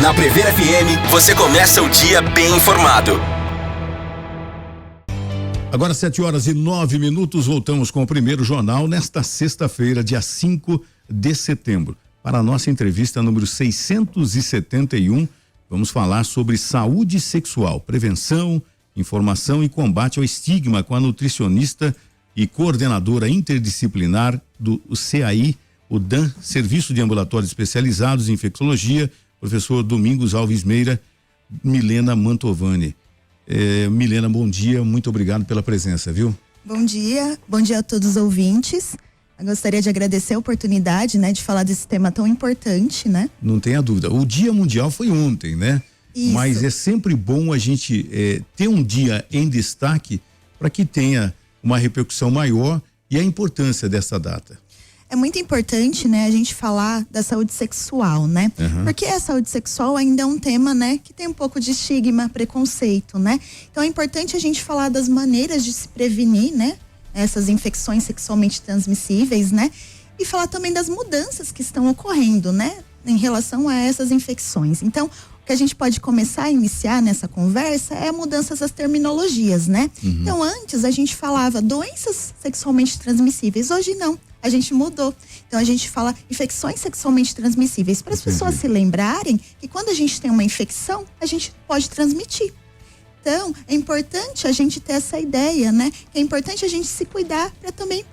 Na Prever FM, você começa o dia bem informado. Agora 7h09, voltamos com o primeiro jornal nesta sexta-feira, dia 5 de setembro. Para a nossa entrevista número 671, vamos falar sobre saúde sexual, prevenção, informação e combate ao estigma com a nutricionista e coordenadora interdisciplinar do CAI, o DAN, Serviço de Ambulatórios Especializados em Infectologia, professor Domingos Alves Meira, Milena Mantovani. Milena, bom dia, muito obrigado pela presença, viu? Bom dia a todos os ouvintes. Eu gostaria de agradecer a oportunidade, né, de falar desse tema tão importante, né? Não tenha dúvida. O Dia Mundial foi ontem, né? Isso. Mas é sempre bom a gente ter um dia em destaque para que tenha uma repercussão maior e a importância dessa data. É muito importante, né, a gente falar da saúde sexual, né? Uhum. Porque a saúde sexual ainda é um tema, né, que tem um pouco de estigma, preconceito, né? Então é importante a gente falar das maneiras de se prevenir, né? Essas infecções sexualmente transmissíveis, né? E falar também das mudanças que estão ocorrendo, né? Em relação a essas infecções. Então, o que a gente pode começar a iniciar nessa conversa é mudanças das terminologias, né? Uhum. Então, antes a gente falava doenças sexualmente transmissíveis, hoje não. A gente mudou. Então a gente fala infecções sexualmente transmissíveis para as pessoas se lembrarem que quando a gente tem uma infecção, a gente pode transmitir. Então, é importante a gente ter essa ideia, né? É importante a gente se cuidar para também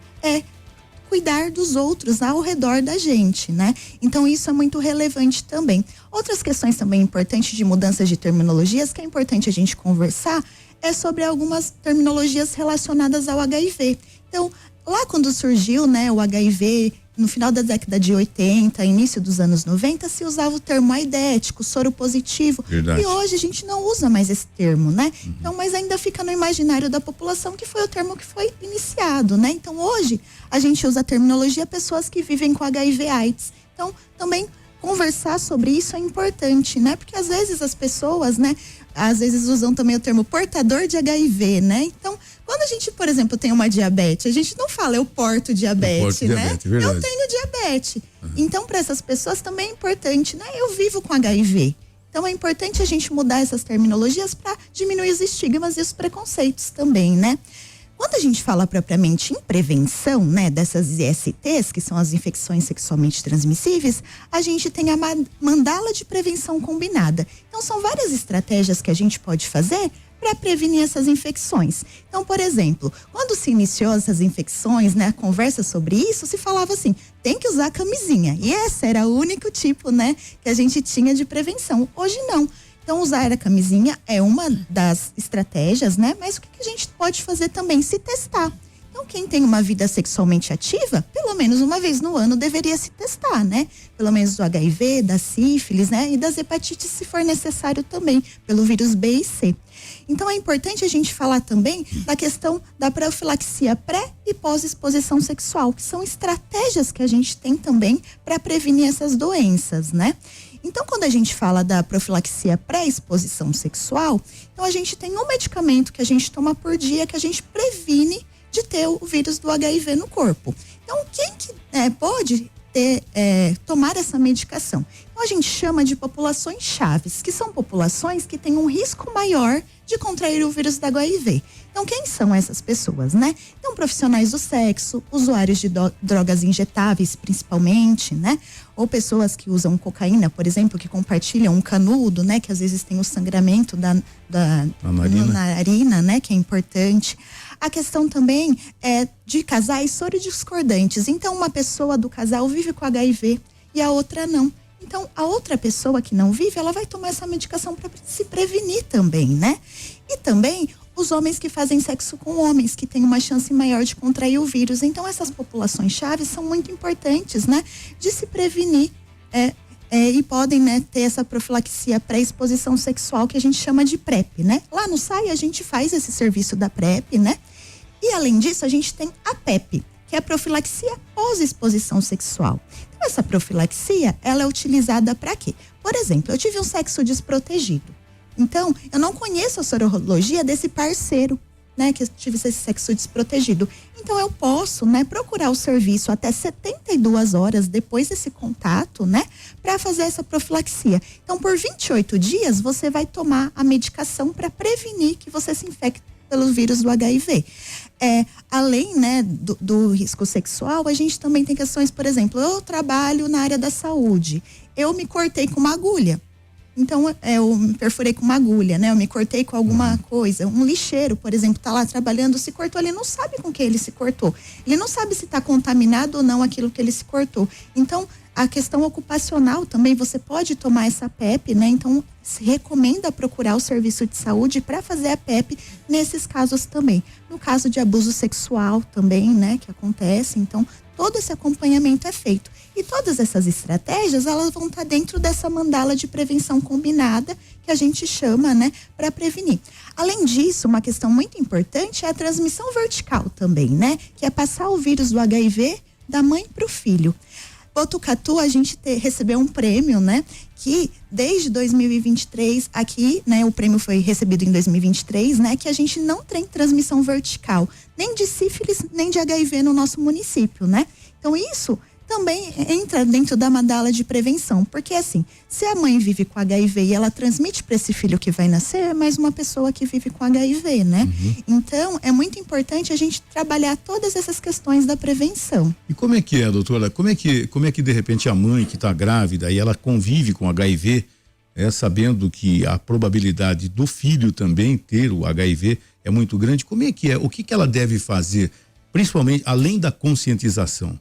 cuidar dos outros ao redor da gente, né? Então, isso é muito relevante também. Outras questões também importantes de mudanças de terminologias que é importante a gente conversar é sobre algumas terminologias relacionadas ao HIV. Então, lá quando surgiu, né, o HIV, no final da década de 80, início dos anos 90, se usava o termo aidético, soro positivo. Verdade. E hoje a gente não usa mais esse termo, né? Uhum. Então, mas ainda fica no imaginário da população que foi o termo que foi iniciado, né? Então, hoje a gente usa a terminologia pessoas que vivem com HIV/AIDS. Então, também conversar sobre isso é importante, né? Porque às vezes as pessoas, né, às vezes usam também o termo portador de HIV, né? Então, quando a gente, por exemplo, tem uma diabetes, a gente não fala eu porto diabetes, né? Verdade. Eu tenho diabetes. Uhum. Então, para essas pessoas também é importante, né? Eu vivo com HIV. Então, é importante a gente mudar essas terminologias para diminuir os estigmas e os preconceitos também, né? Quando a gente fala propriamente em prevenção, né, dessas ISTs, que são as infecções sexualmente transmissíveis, a gente tem a mandala de prevenção combinada. Então, são várias estratégias que a gente pode fazer para prevenir essas infecções. Então, por exemplo, quando se iniciou essas infecções, né, a conversa sobre isso, se falava assim, tem que usar camisinha. E esse era o único tipo, né, que a gente tinha de prevenção. Hoje não. Então, usar a camisinha é uma das estratégias, né? Mas o que a gente pode fazer também? Se testar. Então, quem tem uma vida sexualmente ativa, pelo menos uma vez no ano deveria se testar, né? Pelo menos do HIV, da sífilis, né? E das hepatites, se for necessário também, pelo vírus B e C. Então, é importante a gente falar também da questão da profilaxia pré e pós-exposição sexual, que são estratégias que a gente tem também para prevenir essas doenças, né? Então, quando a gente fala da profilaxia pré-exposição sexual, então a gente tem um medicamento que a gente toma por dia que a gente previne de ter o vírus do HIV no corpo. Então, quem que pode tomar essa medicação? Então, a gente chama de populações chaves, que são populações que têm um risco maior de contrair o vírus da HIV. Então, quem são essas pessoas, né? Então, profissionais do sexo, usuários de drogas injetáveis, principalmente, né? Ou pessoas que usam cocaína, por exemplo, que compartilham um canudo, né? Que às vezes tem o sangramento da narina, né? Que é importante. A questão também é de casais sorodiscordantes. Então, uma pessoa do casal vive com HIV e a outra não. Então, a outra pessoa que não vive, ela vai tomar essa medicação para se prevenir também, né? E também os homens que fazem sexo com homens, que têm uma chance maior de contrair o vírus. Então, essas populações chaves são muito importantes, né? De se prevenir e podem, né, ter essa profilaxia pré-exposição sexual que a gente chama de PrEP, né? Lá no SAI a gente faz esse serviço da PrEP, né? E além disso, a gente tem a PEP, que é a profilaxia pós-exposição sexual. Então, essa profilaxia, ela é utilizada para quê? Por exemplo, eu tive um sexo desprotegido. Então, eu não conheço a sorologia desse parceiro, né, que eu tive esse sexo desprotegido. Então eu posso, né, procurar o serviço até 72 horas depois desse contato, né, para fazer essa profilaxia. Então por 28 dias você vai tomar a medicação para prevenir que você se infecte pelo vírus do HIV. Além, né, do risco sexual, a gente também tem questões, por exemplo, eu trabalho na área da saúde, eu me cortei com uma agulha. Então, eu me perfurei com uma agulha, né? Eu me cortei com alguma coisa. Um lixeiro, por exemplo, tá lá trabalhando, se cortou, ele não sabe com que ele se cortou. Ele não sabe se está contaminado ou não aquilo que ele se cortou. Então, a questão ocupacional também, você pode tomar essa PEP, né? Então, se recomenda procurar o serviço de saúde para fazer a PEP nesses casos também. No caso de abuso sexual também, né? Que acontece, então, todo esse acompanhamento é feito. E todas essas estratégias, elas vão estar dentro dessa mandala de prevenção combinada que a gente chama, né, para prevenir. Além disso, uma questão muito importante é a transmissão vertical também, né, que é passar o vírus do HIV da mãe para o filho. Botucatu, a gente recebeu um prêmio, né, que desde 2023 aqui, né, o prêmio foi recebido em 2023, né, que a gente não tem transmissão vertical, nem de sífilis, nem de HIV no nosso município, né. Então isso também entra dentro da mandala de prevenção, porque assim, se a mãe vive com HIV e ela transmite para esse filho que vai nascer, é mais uma pessoa que vive com HIV, né? Então, é muito importante a gente trabalhar todas essas questões da prevenção. E como é que é, doutora? Como é que de repente a mãe que está grávida e ela convive com HIV, sabendo que a probabilidade do filho também ter o HIV é muito grande, como é que é? O que ela deve fazer? Principalmente, além da conscientização.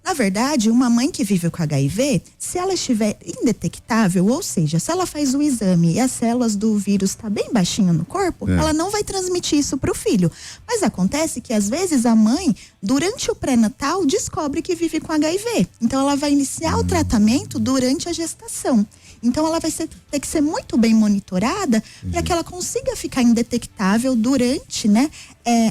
Na verdade, uma mãe que vive com HIV, se ela estiver indetectável, ou seja, se ela faz o exame e as células do vírus estão bem baixinho no corpo, ela não vai transmitir isso para o filho. Mas acontece que às vezes a mãe, durante o pré-natal, descobre que vive com HIV. Então ela vai iniciar o tratamento durante a gestação. Então ela vai ter que ser muito bem monitorada para que ela consiga ficar indetectável durante, né,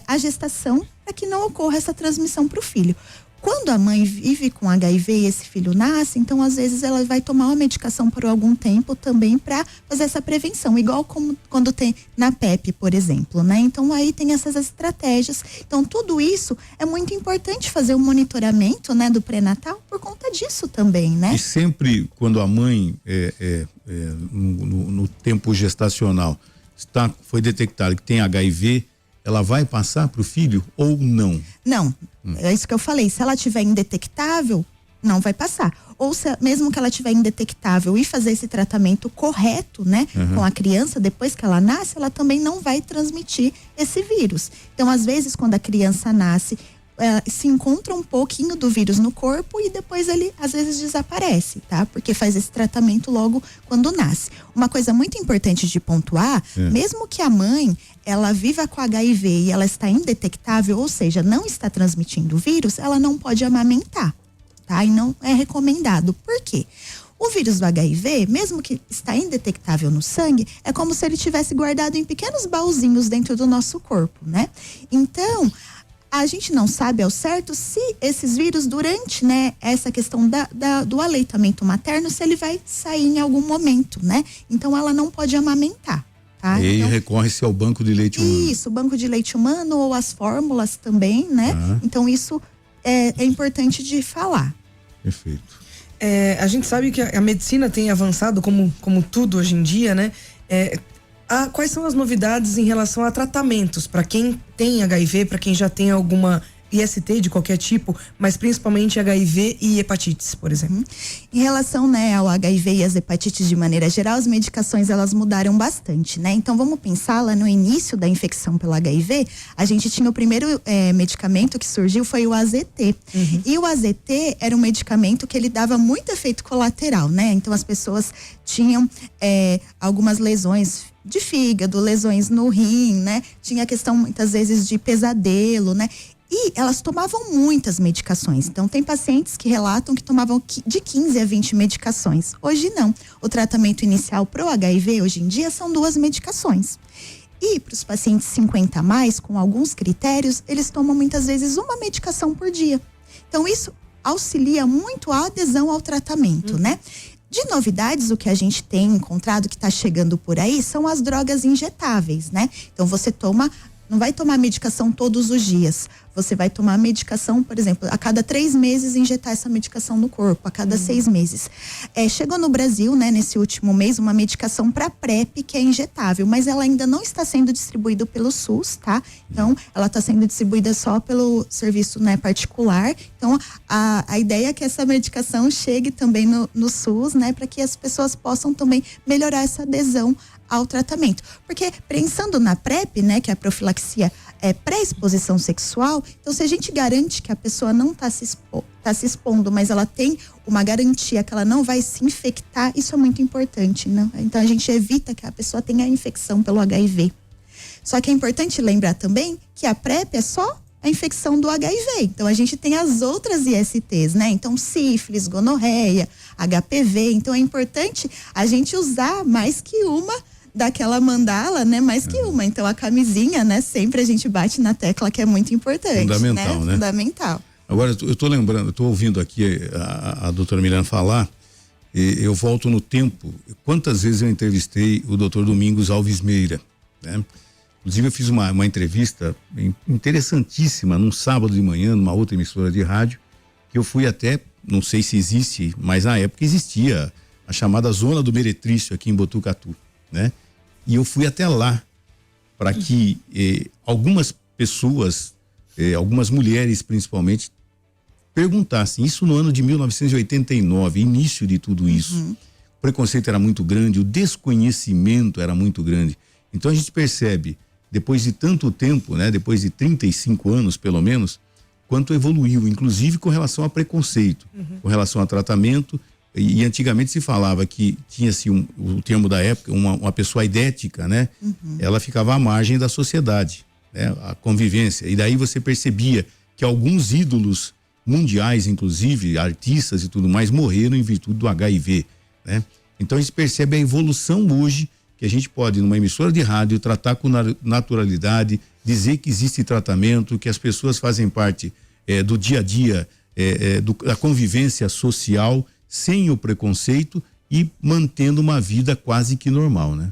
a gestação, para que não ocorra essa transmissão para o filho. Quando a mãe vive com HIV e esse filho nasce, então às vezes ela vai tomar uma medicação por algum tempo também para fazer essa prevenção, igual como quando tem na PEP, por exemplo, né? Então aí tem essas estratégias. Então tudo isso é muito importante fazer o monitoramento, né, do pré-natal por conta disso também, né? E sempre quando a mãe no tempo gestacional foi detectado que tem HIV, ela vai passar para o filho ou não? Não, é isso que eu falei. Se ela tiver indetectável, não vai passar. Ou mesmo que ela tiver indetectável e fazer esse tratamento correto, né, com a criança, depois que ela nasce, ela também não vai transmitir esse vírus. Então, às vezes, quando a criança nasce, se encontra um pouquinho do vírus no corpo e depois ele às vezes desaparece, tá? Porque faz esse tratamento logo quando nasce. Uma coisa muito importante de pontuar, mesmo que a mãe ela viva com HIV e ela está indetectável, ou seja, não está transmitindo o vírus, ela não pode amamentar, tá? E não é recomendado. Por quê? O vírus do HIV, mesmo que está indetectável no sangue, é como se ele tivesse guardado em pequenos baúzinhos dentro do nosso corpo, né? Então, a gente não sabe ao certo se esses vírus, durante, né, essa questão do aleitamento materno, se ele vai sair em algum momento, né? Então ela não pode amamentar, tá? E então, recorre-se ao banco de leite humano. Isso, banco de leite humano ou as fórmulas também, né? Então isso é importante de falar. Perfeito. A gente sabe que a medicina tem avançado como tudo hoje em dia, né? Quais são as novidades em relação a tratamentos para quem tem HIV, para quem já tem alguma IST de qualquer tipo, mas principalmente HIV e hepatites, por exemplo? Em relação, né, ao HIV e as hepatites de maneira geral, as medicações elas mudaram bastante, né? Então vamos pensar lá no início da infecção pelo HIV, a gente tinha o primeiro medicamento que surgiu foi o AZT. E o AZT era um medicamento que ele dava muito efeito colateral, né? Então as pessoas tinham algumas lesões de fígado, lesões no rim, né? Tinha a questão muitas vezes de pesadelo, né? E elas tomavam muitas medicações. Então, tem pacientes que relatam que tomavam de 15 a 20 medicações. Hoje, não. O tratamento inicial pro HIV, hoje em dia, são 2 medicações. E para os pacientes 50 a mais, com alguns critérios, eles tomam muitas vezes uma medicação por dia. Então, isso auxilia muito a adesão ao tratamento, né? De novidades, o que a gente tem encontrado que está chegando por aí são as drogas injetáveis, né? Então, você toma não vai tomar medicação todos os dias. Você vai tomar medicação, por exemplo, a cada 3 meses injetar essa medicação no corpo, a cada 6 meses. Chegou no Brasil, né, nesse último mês, uma medicação para PrEP que é injetável, mas ela ainda não está sendo distribuída pelo SUS, tá? Então, ela está sendo distribuída só pelo serviço, né, particular. Então, a ideia é que essa medicação chegue também no SUS, né, para que as pessoas possam também melhorar essa adesão ao tratamento. Porque pensando na PrEP, né, que é a profilaxia pré-exposição sexual, então se a gente garante que a pessoa não está se expondo, mas ela tem uma garantia que ela não vai se infectar, isso é muito importante, né? Então a gente evita que a pessoa tenha a infecção pelo HIV. Só que é importante lembrar também que a PrEP é só a infecção do HIV. Então a gente tem as outras ISTs, né? Então sífilis, gonorreia, HPV. Então é importante a gente usar mais que uma daquela mandala, né? Mais que uma. Então a camisinha, né? Sempre a gente bate na tecla que é muito importante. Fundamental, né? Fundamental. Agora, eu tô lembrando, eu tô ouvindo aqui a doutora Milena falar, e eu volto no tempo. Quantas vezes eu entrevistei o doutor Domingos Alves Meira, né? Inclusive eu fiz uma entrevista interessantíssima num sábado de manhã, numa outra emissora de rádio, que eu fui até, não sei se existe, mas na época existia a chamada Zona do Meretrício aqui em Botucatu, né? E eu fui até lá para que algumas pessoas, algumas mulheres principalmente, perguntassem. Isso no ano de 1989, início de tudo isso. O preconceito era muito grande, o desconhecimento era muito grande. Então a gente percebe, depois de tanto tempo, né, depois de 35 anos pelo menos, quanto evoluiu, inclusive com relação a preconceito, com relação a tratamento. E antigamente se falava que tinha-se o termo da época, uma pessoa aidética, né? Ela ficava à margem da sociedade, né? A convivência. E daí você percebia que alguns ídolos mundiais, inclusive artistas e tudo mais, morreram em virtude do HIV, né? Então a gente percebe a evolução hoje, que a gente pode, numa emissora de rádio, tratar com naturalidade, dizer que existe tratamento, que as pessoas fazem parte do dia a dia, da convivência social, sem o preconceito e mantendo uma vida quase que normal, né?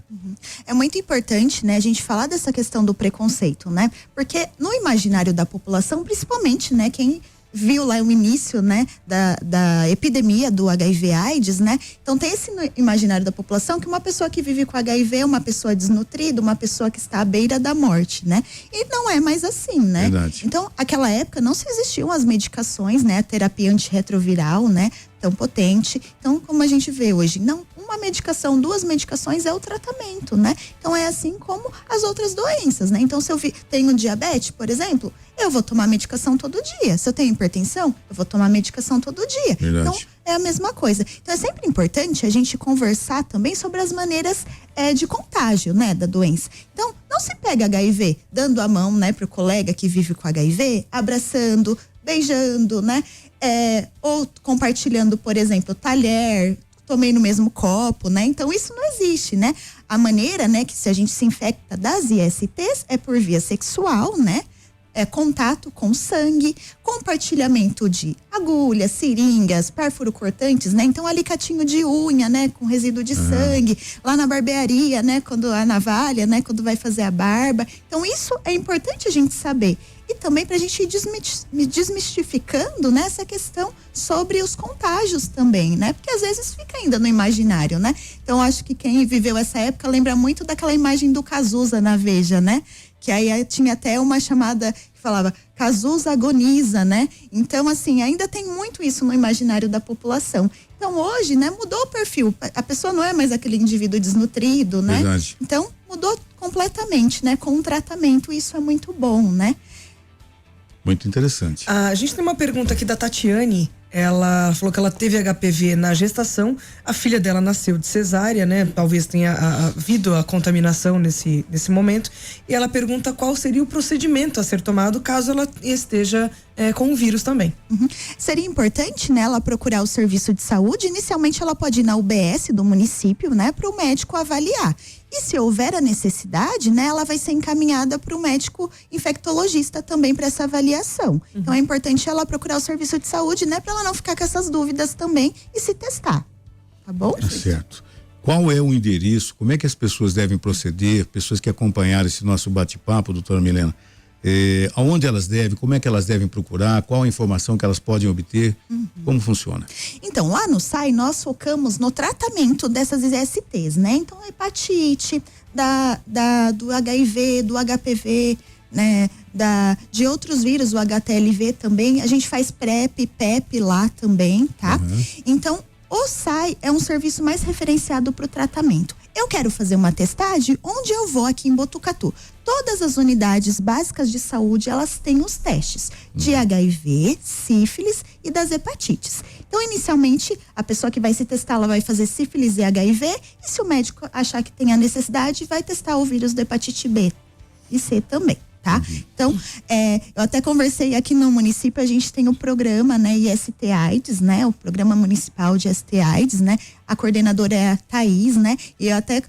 É muito importante, né, a gente falar dessa questão do preconceito, né? Porque no imaginário da população, principalmente, né, quem viu lá o início, né, da epidemia do HIV/AIDS, né? Então tem esse imaginário da população que uma pessoa que vive com HIV é uma pessoa desnutrida, uma pessoa que está à beira da morte, né? E não é mais assim, né? Verdade. Então, naquela época não se existiam as medicações, né? A terapia antirretroviral, né? Tão potente. Então, como a gente vê hoje, não, uma medicação, 2 medicações é o tratamento, né? Então é assim como as outras doenças, né? Então se eu tenho diabetes, por exemplo, eu vou tomar medicação todo dia. Se eu tenho hipertensão, eu vou tomar medicação todo dia. Verdade. Então é a mesma coisa. Então é sempre importante a gente conversar também sobre as maneiras de contágio, né, da doença. Então não se pega HIV dando a mão, né, pro colega que vive com HIV, abraçando, beijando, né? Ou compartilhando, por exemplo, talher, tomei no mesmo copo, né? Então isso não existe, né? A maneira, né, que se a gente se infecta das ISTs é por via sexual, né? Contato com sangue, compartilhamento de agulhas, seringas, pérfuro cortantes, né? Então alicatinho de unha, né, com resíduo de sangue, lá na barbearia, né, quando a navalha, né, quando vai fazer a barba. Então isso é importante a gente saber. E também para a gente ir desmistificando, né, essa questão sobre os contágios também, né? Porque às vezes fica ainda no imaginário, né? Então acho que quem viveu essa época lembra muito daquela imagem do Cazuza na Veja, né? Que aí tinha até uma chamada que falava Cazuza agoniza, né? Então assim, ainda tem muito isso no imaginário da população. Então hoje, né, mudou o perfil. A pessoa não é mais aquele indivíduo desnutrido, né? Verdade. Então mudou completamente, né? Com o tratamento, isso é muito bom, né? Muito interessante. A gente tem uma pergunta aqui da Tatiane. Ela falou que ela teve HPV na gestação, a filha dela nasceu de cesárea, né? Talvez tenha havido a contaminação nesse momento. E ela pergunta qual seria o procedimento a ser tomado caso ela esteja com o vírus também. Seria importante, né, ela procurar o serviço de saúde. Inicialmente ela pode ir na UBS do município, né, para o médico avaliar. E se houver a necessidade, né, ela vai ser encaminhada para o médico infectologista também para essa avaliação. Então é importante ela procurar o serviço de saúde, né, para ela não ficar com essas dúvidas também e se testar. Tá bom? Certo. Qual é o endereço? Como é que as pessoas devem proceder? Pessoas que acompanharam esse nosso bate-papo, doutora Milena, aonde elas devem, como é que elas devem procurar, qual a informação que elas podem obter, como funciona? Então, lá no SAI, nós focamos no tratamento dessas ISTs, né? Então, hepatite, do HIV, do HPV, né? De outros vírus, o HTLV também, a gente faz PrEP, PEP lá também, tá? Então, o SAI é um serviço mais referenciado para o tratamento. Eu quero fazer uma testagem, onde eu vou aqui em Botucatu. Todas as unidades básicas de saúde, elas têm os testes de HIV, sífilis e das hepatites. Então, inicialmente, a pessoa que vai se testar, ela vai fazer sífilis e HIV, e se o médico achar que tem a necessidade, vai testar o vírus da hepatite B e C também. Tá? Então, eu até conversei aqui no município, a gente tem o programa, né, IST-AIDS, né, o Programa Municipal de IST-AIDS, né, a coordenadora é a Thaís, né, e eu até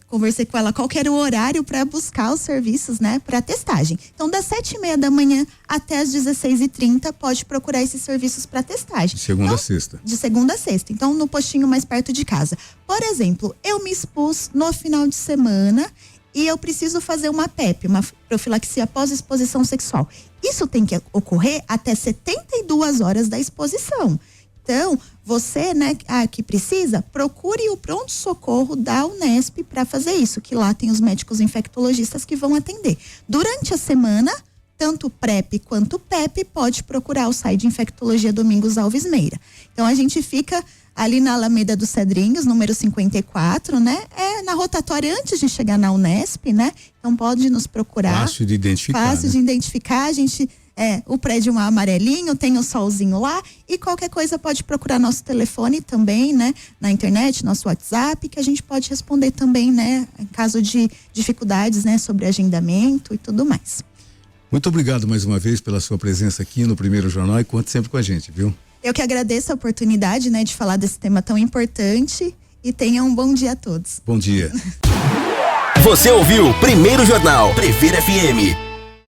conversei com ela qual que era o horário para buscar os serviços, né, para testagem. Então, das 7:30 da manhã até as 16:30, pode procurar esses serviços para testagem. De segunda a sexta. De segunda a sexta. Então, no postinho mais perto de casa. Por exemplo, eu me expus no final de semana e eu preciso fazer uma PEP, uma profilaxia pós-exposição sexual. Isso tem que ocorrer até 72 horas da exposição. Então, você, né, que precisa, procure o pronto-socorro da Unesp para fazer isso, que lá tem os médicos infectologistas que vão atender. Durante a semana, tanto PrEP quanto PEP, pode procurar o SAI de Infectologia Domingos Alves Meira. Então, a gente fica ali na Alameda dos Cedrinhos, número 54, né? Na rotatória antes de chegar na Unesp, né? Então pode nos procurar. Fácil de identificar. Fácil de identificar. A gente, o prédio é amarelinho, tem o solzinho lá, e qualquer coisa pode procurar nosso telefone também, né? Na internet, nosso WhatsApp, que a gente pode responder também, né? Em caso de dificuldades, né? Sobre agendamento e tudo mais. Muito obrigado mais uma vez pela sua presença aqui no Primeiro Jornal e conte sempre com a gente, viu? Eu que agradeço a oportunidade, né, de falar desse tema tão importante e tenham um bom dia a todos. Bom dia. Você ouviu Primeiro Jornal, Prefeira FM.